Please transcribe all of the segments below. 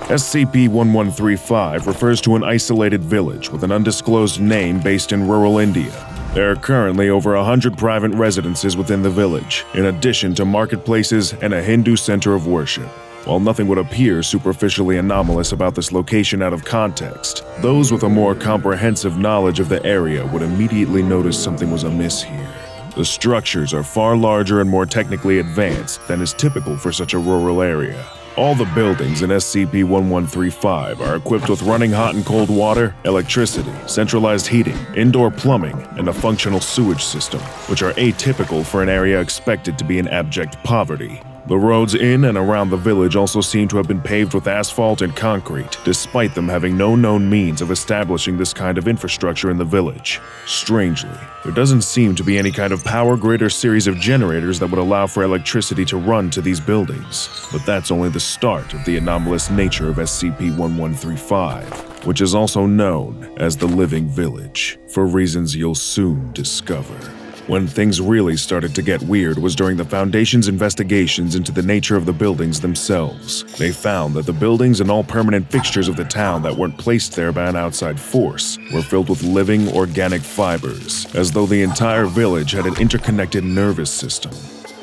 SCP-1135 refers to an isolated village with an undisclosed name based in rural India. There are currently over 100 private residences within the village, in addition to marketplaces and a Hindu center of worship. While nothing would appear superficially anomalous about this location out of context, those with a more comprehensive knowledge of the area would immediately notice something was amiss here. The structures are far larger and more technically advanced than is typical for such a rural area. All the buildings in SCP-1135 are equipped with running hot and cold water, electricity, centralized heating, indoor plumbing, and a functional sewage system, which are atypical for an area expected to be in abject poverty. The roads in and around the village also seem to have been paved with asphalt and concrete, despite them having no known means of establishing this kind of infrastructure in the village. Strangely, there doesn't seem to be any kind of power grid or series of generators that would allow for electricity to run to these buildings. But that's only the start of the anomalous nature of SCP-1135, which is also known as the Living Village, for reasons you'll soon discover. When things really started to get weird was during the Foundation's investigations into the nature of the buildings themselves. They found that the buildings and all permanent fixtures of the town that weren't placed there by an outside force were filled with living, organic fibers, as though the entire village had an interconnected nervous system.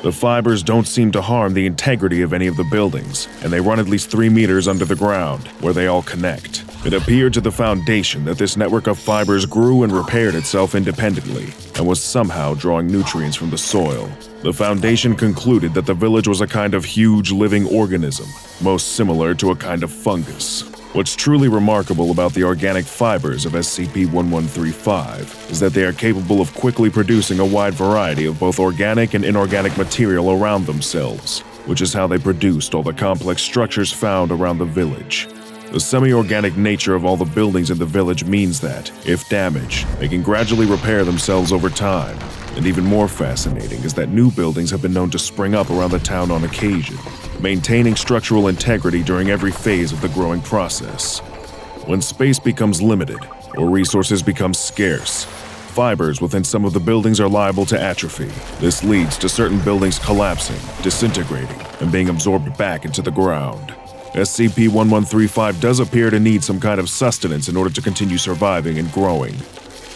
The fibers don't seem to harm the integrity of any of the buildings, and they run at least 3 meters under the ground, where they all connect. It appeared to the Foundation that this network of fibers grew and repaired itself independently, and was somehow drawing nutrients from the soil. The Foundation concluded that the village was a kind of huge living organism, most similar to a kind of fungus. What's truly remarkable about the organic fibers of SCP-1135 is that they are capable of quickly producing a wide variety of both organic and inorganic material around themselves, which is how they produced all the complex structures found around the village. The semi-organic nature of all the buildings in the village means that, if damaged, they can gradually repair themselves over time. And even more fascinating is that new buildings have been known to spring up around the town on occasion, maintaining structural integrity during every phase of the growing process. When space becomes limited, or resources become scarce, fibers within some of the buildings are liable to atrophy. This leads to certain buildings collapsing, disintegrating, and being absorbed back into the ground. SCP-1135 does appear to need some kind of sustenance in order to continue surviving and growing.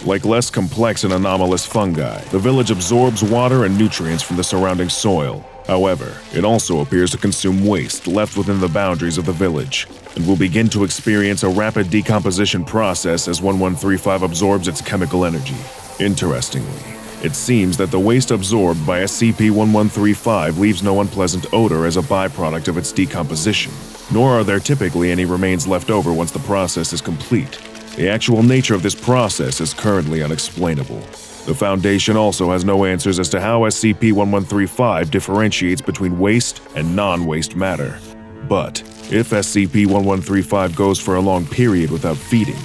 Like less complex and anomalous fungi, the village absorbs water and nutrients from the surrounding soil. However, it also appears to consume waste left within the boundaries of the village, and will begin to experience a rapid decomposition process as 1135 absorbs its chemical energy. Interestingly, it seems that the waste absorbed by SCP-1135 leaves no unpleasant odor as a byproduct of its decomposition, nor are there typically any remains left over once the process is complete. The actual nature of this process is currently unexplainable. The Foundation also has no answers as to how SCP-1135 differentiates between waste and non-waste matter. But if SCP-1135 goes for a long period without feeding,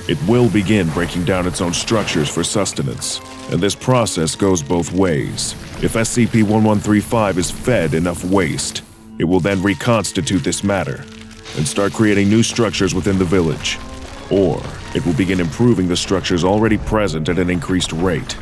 it will begin breaking down its own structures for sustenance, and this process goes both ways. If SCP-1135 is fed enough waste, it will then reconstitute this matter and start creating new structures within the village. Or it will begin improving the structures already present at an increased rate.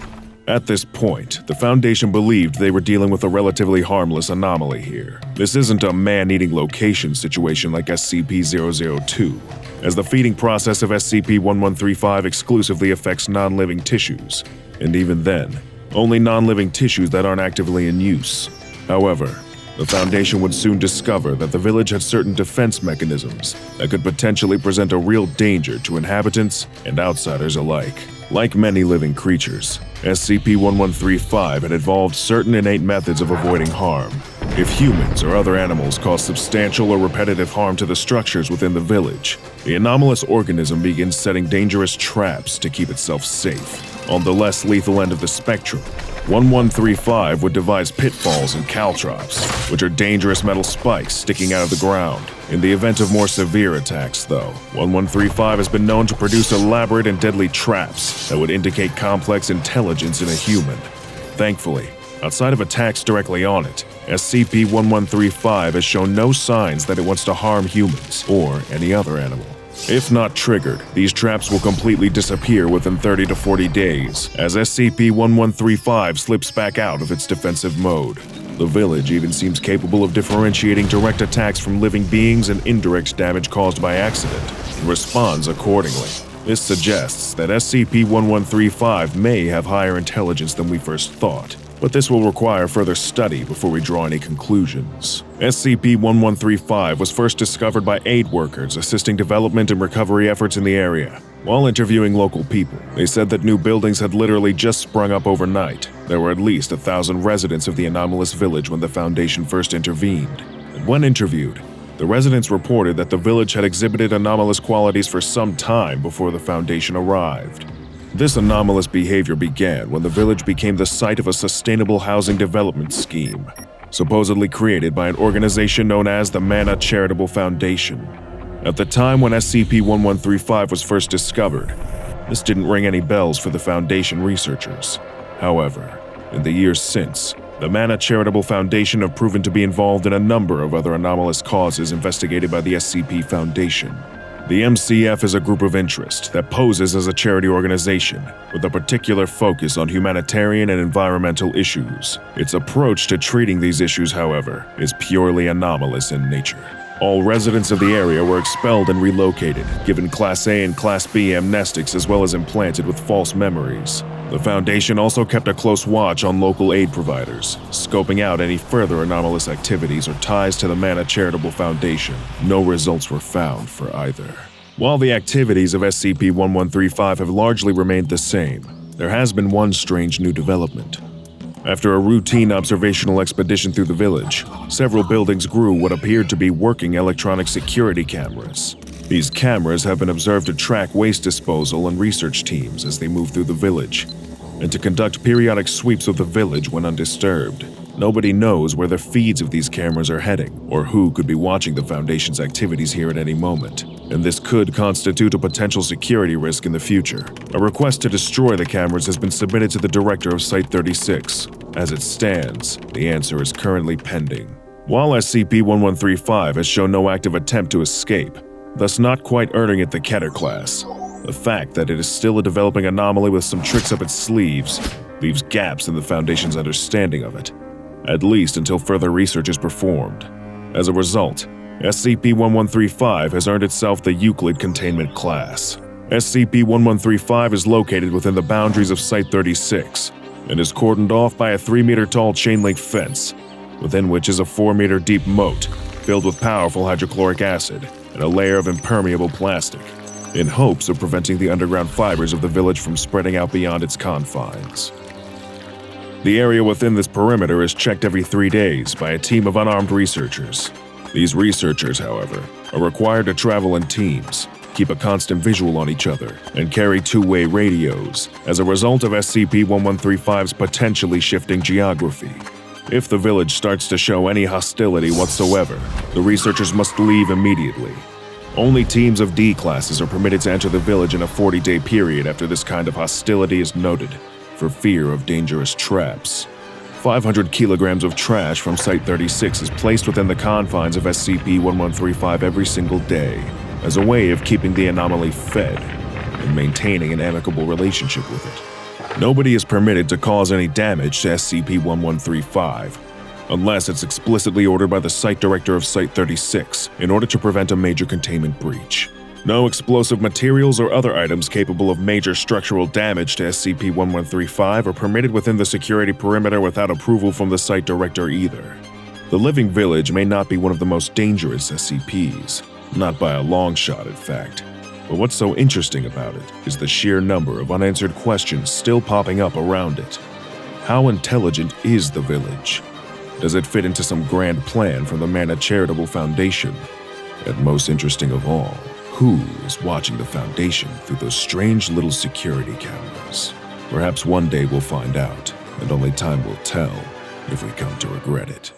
At this point, the Foundation believed they were dealing with a relatively harmless anomaly here. This isn't a man-eating location situation like SCP-002, as the feeding process of SCP-1135 exclusively affects non-living tissues, and even then, only non-living tissues that aren't actively in use. However, the Foundation would soon discover that the village had certain defense mechanisms that could potentially present a real danger to inhabitants and outsiders alike. Like many living creatures, SCP-1135 had evolved certain innate methods of avoiding harm. If humans or other animals cause substantial or repetitive harm to the structures within the village, the anomalous organism begins setting dangerous traps to keep itself safe. On the less lethal end of the spectrum, 1135 would devise pitfalls and caltrops, which are dangerous metal spikes sticking out of the ground. In the event of more severe attacks, though, 1135 has been known to produce elaborate and deadly traps that would indicate complex intelligence in a human. Thankfully, outside of attacks directly on it, SCP-1135 has shown no signs that it wants to harm humans or any other animal. If not triggered, these traps will completely disappear within 30 to 40 days, as SCP-1135 slips back out of its defensive mode. The village even seems capable of differentiating direct attacks from living beings and indirect damage caused by accident, and responds accordingly. This suggests that SCP-1135 may have higher intelligence than we first thought, but this will require further study before we draw any conclusions. SCP-1135 was first discovered by aid workers assisting development and recovery efforts in the area. While interviewing local people, they said that new buildings had literally just sprung up overnight. There were at least 1,000 residents of the anomalous village when the Foundation first intervened. And when interviewed, the residents reported that the village had exhibited anomalous qualities for some time before the Foundation arrived. This anomalous behavior began when the village became the site of a sustainable housing development scheme, supposedly created by an organization known as the Mana Charitable Foundation. At the time when SCP-1135 was first discovered, this didn't ring any bells for the Foundation researchers. However, in the years since, the Mana Charitable Foundation have proven to be involved in a number of other anomalous causes investigated by the SCP Foundation. The MCF is a group of interest that poses as a charity organization with a particular focus on humanitarian and environmental issues. Its approach to treating these issues, however, is purely anomalous in nature. All residents of the area were expelled and relocated, given Class A and Class B amnestics as well as implanted with false memories. The Foundation also kept a close watch on local aid providers, scoping out any further anomalous activities or ties to the Mana Charitable Foundation. No results were found for either. While the activities of SCP-1135 have largely remained the same, there has been one strange new development. After a routine observational expedition through the village, several buildings grew what appeared to be working electronic security cameras. These cameras have been observed to track waste disposal and research teams as they move through the village, and to conduct periodic sweeps of the village when undisturbed. Nobody knows where the feeds of these cameras are heading, or who could be watching the Foundation's activities here at any moment, and this could constitute a potential security risk in the future. A request to destroy the cameras has been submitted to the director of Site-36. As it stands, the answer is currently pending. While SCP-1135 has shown no active attempt to escape, thus not quite earning it the Keter class, the fact that it is still a developing anomaly with some tricks up its sleeves leaves gaps in the Foundation's understanding of it, at least until further research is performed. As a result, SCP-1135 has earned itself the Euclid Containment class. SCP-1135 is located within the boundaries of Site-36 and is cordoned off by a 3-meter-tall chain-link fence, within which is a 4-meter-deep moat filled with powerful hydrochloric acid and a layer of impermeable plastic, in hopes of preventing the underground fibers of the village from spreading out beyond its confines. The area within this perimeter is checked every 3 days by a team of unarmed researchers. These researchers, however, are required to travel in teams, keep a constant visual on each other, and carry two-way radios as a result of SCP-1135's potentially shifting geography. If the village starts to show any hostility whatsoever, the researchers must leave immediately. Only teams of D classes are permitted to enter the village in a 40-day period after this kind of hostility is noted, for fear of dangerous traps. 500 kilograms of trash from Site-36 is placed within the confines of SCP-1135 every single day, as a way of keeping the anomaly fed and maintaining an amicable relationship with it. Nobody is permitted to cause any damage to SCP-1135, unless it's explicitly ordered by the Site Director of Site-36 in order to prevent a major containment breach. No explosive materials or other items capable of major structural damage to SCP-1135 are permitted within the security perimeter without approval from the Site Director either. The Living Village may not be one of the most dangerous SCPs, not by a long shot in fact, but what's so interesting about it is the sheer number of unanswered questions still popping up around it. How intelligent is the village? Does it fit into some grand plan from the Mana Charitable Foundation? And most interesting of all, who is watching the Foundation through those strange little security cameras? Perhaps one day we'll find out, and only time will tell if we come to regret it.